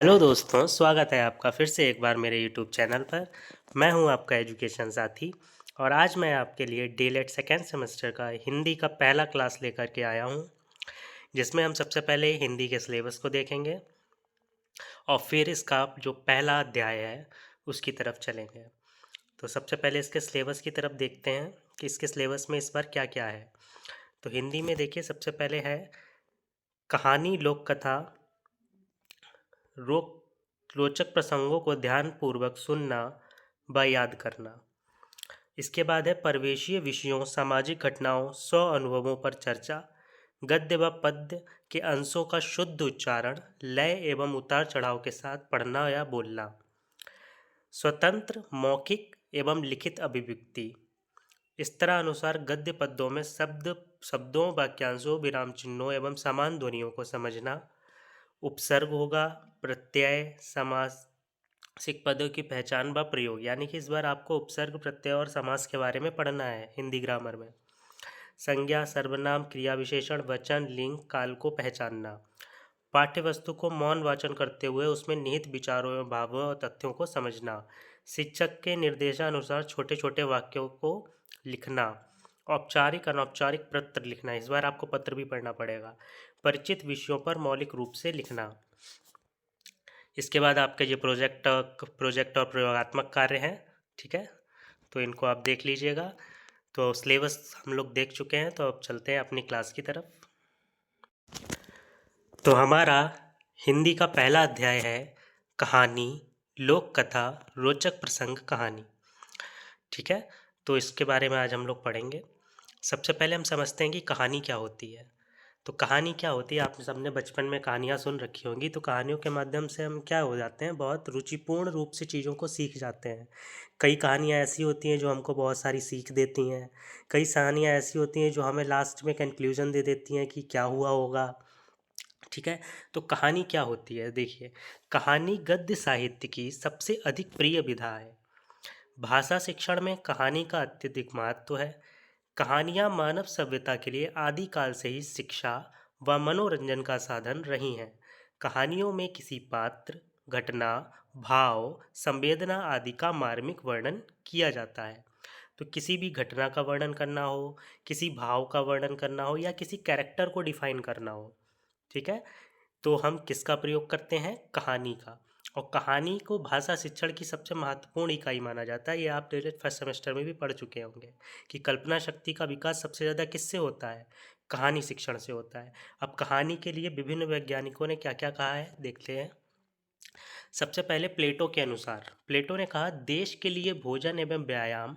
Hello दोस्तों, स्वागत है आपका फिर से एक बार मेरे यूट्यूब चैनल पर। मैं हूं आपका एजुकेशन साथी और आज मैं आपके लिए डीएलएड सेकेंड सेमेस्टर का हिंदी का पहला क्लास लेकर के आया हूं, जिसमें हम सबसे पहले हिंदी के सिलेबस को देखेंगे और फिर इसका जो पहला अध्याय है उसकी तरफ चलेंगे। तो सबसे पहले इसके सिलेबस की तरफ देखते हैं कि इसके सिलेबस में इस बार क्या क्या है। तो हिंदी में देखिए, सबसे पहले है कहानी, लोक कथा, रोचक प्रसंगों को ध्यानपूर्वक सुनना व याद करना। इसके बाद है परिवेशीय विषयों, सामाजिक घटनाओं, स्व अनुभवों पर चर्चा, गद्य व पद्य के अंशों का शुद्ध उच्चारण, लय एवं उतार चढ़ाव के साथ पढ़ना या बोलना, स्वतंत्र मौखिक एवं लिखित अभिव्यक्ति। इस तरह अनुसार गद्य पद्यों में शब्दों, वाक्यांशों, विराम चिन्हों एवं समान ध्वनियों को समझना। उपसर्ग होगा, प्रत्यय, समासिक पदों की पहचान व प्रयोग, यानी कि इस बार आपको उपसर्ग, प्रत्यय और समास के बारे में पढ़ना है हिंदी ग्रामर में। संज्ञा, सर्वनाम, क्रिया विशेषण, वचन, लिंग, काल को पहचानना। पाठ्य वस्तु को मौन वाचन करते हुए उसमें निहित विचारों एवं भावों और तथ्यों को समझना। शिक्षक के निर्देशानुसार छोटे छोटे वाक्यों को लिखना। औपचारिक अनौपचारिक पत्र लिखना, इस बार आपको पत्र भी पढ़ना पड़ेगा। परिचित विषयों पर मौलिक रूप से लिखना। इसके बाद आपके ये प्रोजेक्ट और प्रयोगात्मक कार्य हैं, ठीक है, तो इनको आप देख लीजिएगा। तो सिलेबस हम लोग देख चुके हैं, तो अब चलते हैं अपनी क्लास की तरफ। तो हमारा हिंदी का पहला अध्याय है कहानी, लोक कथा, रोचक प्रसंग, कहानी, ठीक है। तो इसके बारे में आज हम लोग पढ़ेंगे। सबसे पहले हम समझते हैं कि कहानी क्या होती है। तो कहानी क्या होती है, आपने सबने बचपन में कहानियाँ सुन रखी होंगी। तो कहानियों के माध्यम से हम क्या हो जाते हैं, बहुत रुचिपूर्ण रूप से चीज़ों को सीख जाते हैं। कई कहानियाँ ऐसी होती हैं जो हमको बहुत सारी सीख देती हैं। कई कहानियाँ ऐसी होती हैं जो हमें लास्ट में कंक्लूजन दे देती हैं कि क्या हुआ होगा, ठीक है। तो कहानी क्या होती है, देखिए, कहानी गद्य साहित्य की सबसे अधिक प्रिय विधा है। भाषा शिक्षण में कहानी का अत्यधिक महत्व है। कहानियाँ मानव सभ्यता के लिए आदिकाल से ही शिक्षा व मनोरंजन का साधन रही हैं। कहानियों में किसी पात्र, घटना, भाव, संवेदना आदि का मार्मिक वर्णन किया जाता है। तो किसी भी घटना का वर्णन करना हो, किसी भाव का वर्णन करना हो या किसी कैरेक्टर को डिफाइन करना हो, ठीक है, तो हम किसका प्रयोग करते हैं, कहानी का। और कहानी को भाषा शिक्षण की सबसे महत्वपूर्ण इकाई माना जाता है। ये आप डायरेक्ट फर्स्ट सेमेस्टर में भी पढ़ चुके होंगे कि कल्पना शक्ति का विकास सबसे ज़्यादा किससे होता है, कहानी शिक्षण से होता है। अब कहानी के लिए विभिन्न वैज्ञानिकों ने क्या क्या कहा है देखते हैं। सबसे पहले प्लेटो के अनुसार, प्लेटो ने कहा, देश के लिए भोजन एवं व्यायाम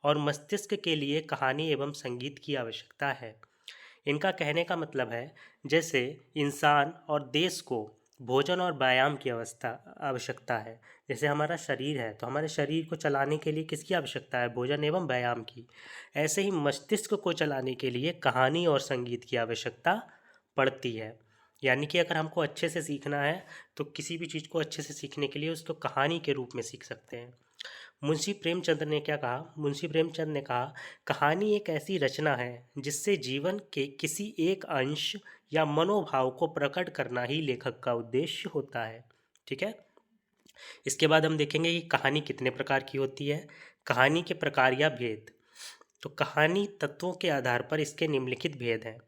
और मस्तिष्क के लिए कहानी एवं संगीत की आवश्यकता है। इनका कहने का मतलब है, जैसे इंसान और देश को भोजन और व्यायाम की आवश्यकता है। जैसे हमारा शरीर है, तो हमारे शरीर को चलाने के लिए किसकी आवश्यकता है, भोजन एवं व्यायाम की। ऐसे ही मस्तिष्क को चलाने के लिए कहानी और संगीत की आवश्यकता पड़ती है। यानी कि अगर हमको अच्छे से सीखना है तो किसी भी चीज़ को अच्छे से सीखने के लिए उसको कहानी के रूप में सीख सकते हैं। मुंशी प्रेमचंद ने क्या कहा, मुंशी प्रेमचंद ने कहा, कहानी एक ऐसी रचना है जिससे जीवन के किसी एक अंश या मनोभाव को प्रकट करना ही लेखक का उद्देश्य होता है, ठीक है। इसके बाद हम देखेंगे कि कहानी कितने प्रकार की होती है, कहानी के प्रकार या भेद। तो कहानी तत्वों के आधार पर इसके निम्नलिखित भेद हैं।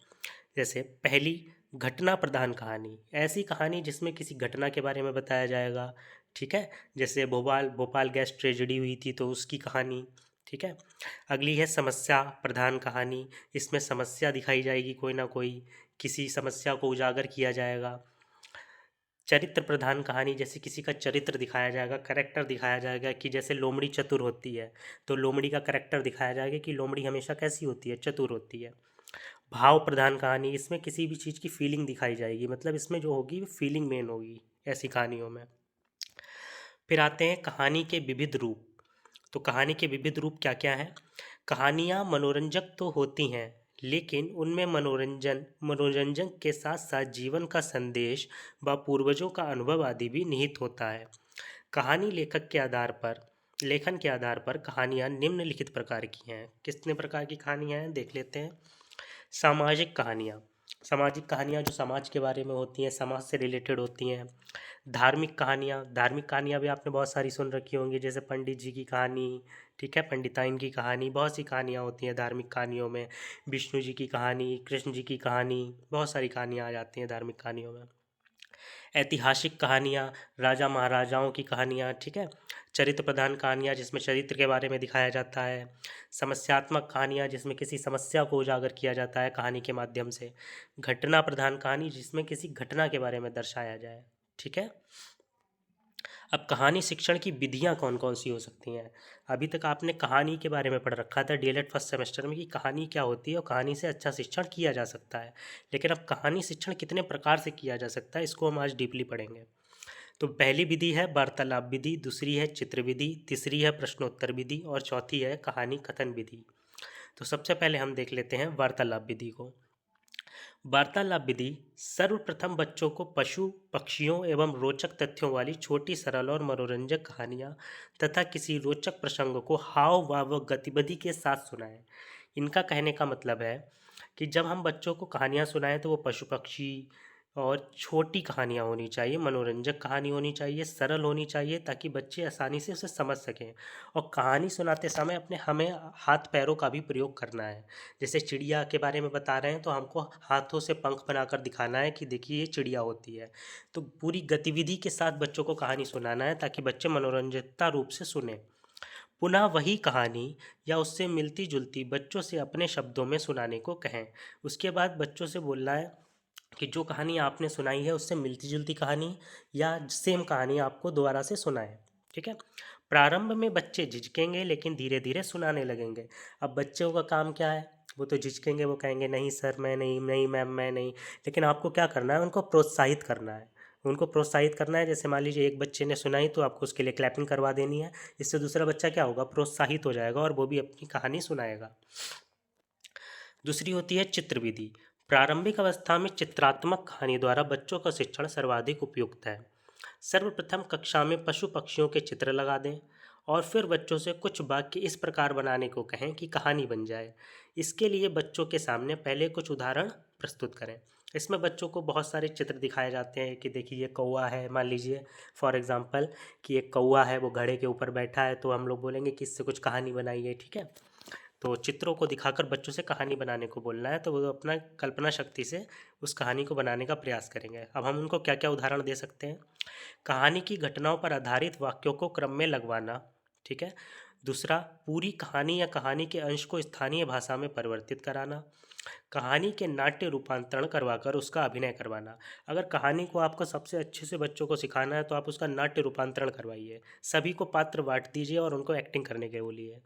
जैसे पहली, घटना प्रधान कहानी, ऐसी कहानी जिसमें किसी घटना के बारे में बताया जाएगा, ठीक है। जैसे भोपाल भोपाल गैस ट्रेजेडी हुई थी तो उसकी कहानी, ठीक है। अगली है समस्या प्रधान कहानी, इसमें समस्या दिखाई जाएगी, कोई ना कोई किसी समस्या को उजागर किया जाएगा। चरित्र प्रधान कहानी, जैसे किसी का चरित्र दिखाया जाएगा, करेक्टर दिखाया जाएगा कि जैसे लोमड़ी चतुर होती है तो लोमड़ी का करेक्टर दिखाया जाएगा कि लोमड़ी हमेशा कैसी होती है, चतुर होती है। भाव प्रधान कहानी, इसमें किसी भी चीज़ की फीलिंग दिखाई जाएगी, मतलब इसमें जो होगी फीलिंग मेन होगी ऐसी कहानियों में। फिर आते हैं कहानी के विविध रूप। तो कहानी के विविध रूप क्या क्या हैं। कहानियाँ मनोरंजक तो होती हैं, लेकिन उनमें मनोरंजन के साथ साथ जीवन का संदेश व पूर्वजों का अनुभव आदि भी निहित होता है। कहानी लेखन के आधार पर कहानियाँ निम्नलिखित प्रकार की हैं। कितने प्रकार की कहानियाँ हैं देख लेते हैं। सामाजिक कहानियाँ, सामाजिक कहानियाँ जो समाज के बारे में होती हैं, समाज से रिलेटेड होती हैं। धार्मिक कहानियाँ भी आपने बहुत सारी सुन रखी होंगी, जैसे पंडित जी की कहानी, ठीक है, पंडिताइन की कहानी, बहुत सी कहानियाँ होती हैं धार्मिक कहानियों में। विष्णु जी की कहानी, कृष्ण जी की कहानी, बहुत सारी कहानियाँ आ जाती हैं धार्मिक कहानियों में। ऐतिहासिक कहानियाँ, राजा महाराजाओं की कहानियाँ, ठीक है। चरित्र प्रधान कहानियाँ जिसमें चरित्र के बारे में दिखाया जाता है। समस्यात्मक कहानियाँ जिसमें किसी समस्या को उजागर किया जाता है कहानी के माध्यम से। घटना प्रधान कहानी जिसमें किसी घटना के बारे में दर्शाया जाए, ठीक है। अब कहानी शिक्षण की विधियाँ कौन कौन सी हो सकती हैं। अभी तक आपने कहानी के बारे में पढ़ रखा था डीएलएड फर्स्ट सेमेस्टर में कि कहानी क्या होती है और कहानी से अच्छा शिक्षण किया जा सकता है। लेकिन अब कहानी शिक्षण कितने प्रकार से किया जा सकता है, इसको हम आज डीपली पढ़ेंगे। तो पहली विधि है वार्तालाप विधि, दूसरी है चित्र विधि, तीसरी है प्रश्नोत्तर विधि और चौथी है कहानी कथन विधि। तो सबसे पहले हम देख लेते हैं वार्तालाप विधि को। वार्तालाप विधि सर्वप्रथम बच्चों को पशु पक्षियों एवं रोचक तथ्यों वाली छोटी सरल और मनोरंजक कहानियाँ तथा किसी रोचक प्रसंग को हाव भाव व गतिविधि के साथ सुनाएं। इनका कहने का मतलब है कि जब हम बच्चों को कहानियाँ सुनाएं तो वो पशु पक्षी और छोटी कहानियाँ होनी चाहिए, मनोरंजक कहानी होनी चाहिए, सरल होनी चाहिए ताकि बच्चे आसानी से उसे समझ सकें। और कहानी सुनाते समय हमें हाथ पैरों का भी प्रयोग करना है। जैसे चिड़िया के बारे में बता रहे हैं तो हमको हाथों से पंख बनाकर दिखाना है कि देखिए ये चिड़िया होती है। तो पूरी गतिविधि के साथ बच्चों को कहानी सुनाना है ताकि बच्चे मनोरंजकता रूप से सुने। पुनः वही कहानी या उससे मिलती जुलती बच्चों से अपने शब्दों में सुनाने को कहें। उसके बाद बच्चों से बोलना है कि जो कहानी आपने सुनाई है उससे मिलती जुलती कहानी या सेम कहानी आपको दोबारा से सुनाएं, ठीक है। प्रारंभ में बच्चे झिझकेंगे लेकिन धीरे धीरे सुनाने लगेंगे। अब बच्चों का काम क्या है, वो तो झिझकेंगे, वो कहेंगे नहीं सर मैं नहीं, नहीं मैम मैं नहीं। लेकिन आपको क्या करना है, उनको प्रोत्साहित करना है। उनको प्रोत्साहित करना है, जैसे मान लीजिए एक बच्चे ने सुनाई तो आपको उसके लिए क्लैपिंग करवा देनी है। इससे दूसरा बच्चा क्या होगा, प्रोत्साहित हो जाएगा और वो भी अपनी कहानी सुनाएगा। दूसरी होती है चित्र विधि। प्रारंभिक अवस्था में चित्रात्मक कहानी द्वारा बच्चों का शिक्षण सर्वाधिक उपयुक्त है। सर्वप्रथम कक्षा में पशु पक्षियों के चित्र लगा दें और फिर बच्चों से कुछ वाक्य इस प्रकार बनाने को कहें कि कहानी बन जाए। इसके लिए बच्चों के सामने पहले कुछ उदाहरण प्रस्तुत करें। इसमें बच्चों को बहुत सारे चित्र दिखाए जाते हैं कि देखिए ये कौवा है, मान लीजिए फॉर एग्जांपल कि एक कौवा है, वो घड़े के ऊपर बैठा है, तो हम लोग बोलेंगे कि इससे कुछ कहानी बनाइए, ठीक है। तो चित्रों को दिखाकर बच्चों से कहानी बनाने को बोलना है, तो वो अपना कल्पना शक्ति से उस कहानी को बनाने का प्रयास करेंगे। अब हम उनको क्या क्या उदाहरण दे सकते हैं। कहानी की घटनाओं पर आधारित वाक्यों को क्रम में लगवाना, ठीक है। दूसरा, पूरी कहानी या कहानी के अंश को स्थानीय भाषा में परिवर्तित कराना। कहानी के नाट्य रूपांतरण करवाकर उसका अभिनय करवाना। अगर कहानी को आपको सबसे अच्छे से बच्चों को सिखाना है तो आप उसका नाट्य रूपांतरण करवाइए। सभी को पात्र बांट दीजिए और उनको एक्टिंग करने के बोलिए।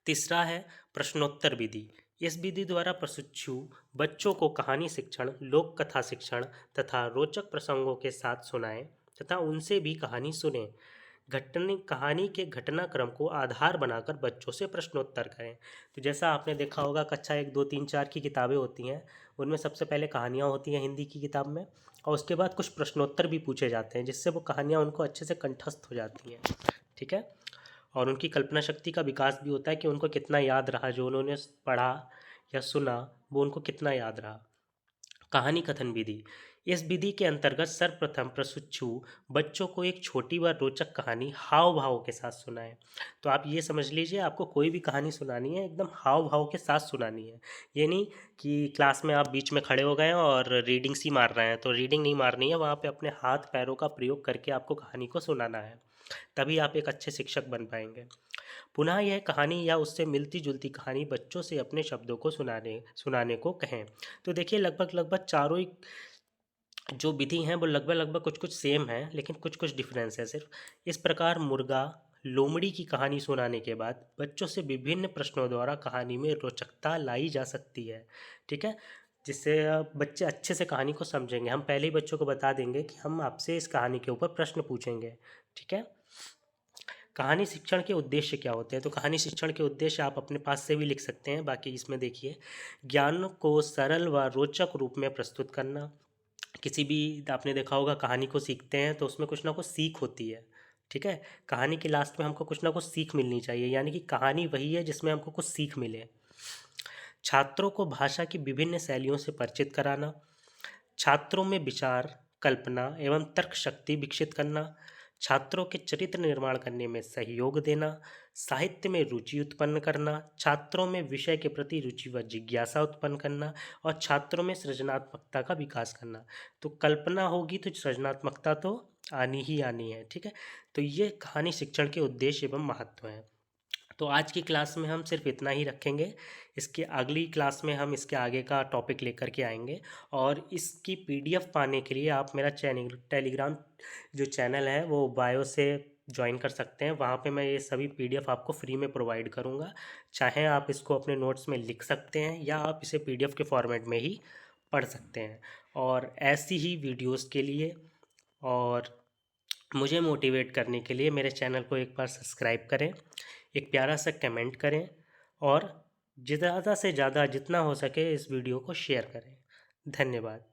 तीसरा है प्रश्नोत्तर विधि। इस विधि द्वारा प्रशिक्षु बच्चों को कहानी शिक्षण, लोक कथा शिक्षण तथा रोचक प्रसंगों के साथ सुनाएं तथा उनसे भी कहानी सुने। घटना कहानी के घटनाक्रम को आधार बनाकर बच्चों से प्रश्नोत्तर करें। तो जैसा आपने देखा होगा कक्षा 1, 2, 3, 4 की किताबें होती हैं, उनमें सबसे पहले कहानियाँ होती हैं हिंदी की किताब में, और उसके बाद कुछ प्रश्नोत्तर भी पूछे जाते हैं जिससे वो कहानियाँ उनको अच्छे से कंठस्थ हो जाती हैं, ठीक है। और उनकी कल्पना शक्ति का विकास भी होता है कि उनको कितना याद रहा, जो उन्होंने पढ़ा या सुना वो उनको कितना याद रहा। कहानी कथन विधि। इस विधि के अंतर्गत सर्वप्रथम प्रशिक्षु बच्चों को एक छोटी व रोचक कहानी हाव भाव के साथ सुनाए। तो आप ये समझ लीजिए, आपको कोई भी कहानी सुनानी है एकदम हाव भाव के साथ सुनानी है। ये नहीं कि क्लास में आप बीच में खड़े हो गए और रीडिंग सी मार रहे हैं, तो रीडिंग नहीं मारनी है, वहाँ पे अपने हाथ पैरों का प्रयोग करके आपको कहानी को सुनाना है। तभी आप एक अच्छे शिक्षक बन पाएंगे। पुनः यह कहानी या उससे मिलती जुलती कहानी बच्चों से अपने शब्दों को सुनाने सुनाने को कहें। तो देखिए लगभग लगभग चारों ही जो विधि हैं वो लगभग लगभग कुछ कुछ सेम है, लेकिन कुछ कुछ डिफरेंस है सिर्फ। इस प्रकार मुर्गा लोमड़ी की कहानी सुनाने के बाद बच्चों से विभिन्न प्रश्नों द्वारा कहानी में रोचकता लाई जा सकती है, ठीक है। जिससे बच्चे अच्छे से कहानी को समझेंगे। हम पहले ही बच्चों को बता देंगे कि हम आपसे इस कहानी के ऊपर प्रश्न पूछेंगे, ठीक है। कहानी शिक्षण के उद्देश्य क्या होते हैं, तो कहानी शिक्षण के उद्देश्य आप अपने पास से भी लिख सकते हैं, बाकी इसमें देखिए। ज्ञान को सरल व रोचक रूप में प्रस्तुत करना। किसी भी आपने देखा होगा कहानी को सीखते हैं तो उसमें कुछ ना कुछ सीख होती है, ठीक है। कहानी के लास्ट में हमको कुछ ना कुछ सीख मिलनी चाहिए, यानी कि कहानी वही है जिसमें हमको कुछ सीख मिले। छात्रों को भाषा की विभिन्न शैलियों से परिचित कराना, छात्रों में विचार, कल्पना एवं तर्क शक्ति विकसित करना, छात्रों के चरित्र निर्माण करने में सहयोग देना, साहित्य में रुचि उत्पन्न करना, छात्रों में विषय के प्रति रुचि व जिज्ञासा उत्पन्न करना और छात्रों में सृजनात्मकता का विकास करना। तो कल्पना होगी तो सृजनात्मकता तो आनी ही आनी है, ठीक है। तो ये कहानी शिक्षण के उद्देश्य एवं महत्व है। तो आज की क्लास में हम सिर्फ इतना ही रखेंगे। इसके अगली क्लास में हम इसके आगे का टॉपिक लेकर के आएंगे और इसकी पीडीएफ पाने के लिए आप मेरा टेलीग्राम जो चैनल है वो बायो से ज्वाइन कर सकते हैं। वहाँ पे मैं ये सभी पीडीएफ आपको फ्री में प्रोवाइड करूँगा। चाहे आप इसको अपने नोट्स में लिख सकते हैं या आप इसे पीडीएफ के फॉर्मेट में ही पढ़ सकते हैं। और ऐसी ही वीडियोस के लिए और मुझे मोटिवेट करने के लिए मेरे चैनल को एक बार सब्सक्राइब करें, एक प्यारा सा कमेंट करें और ज़्यादा से ज़्यादा जितना हो सके इस वीडियो को शेयर करें। धन्यवाद।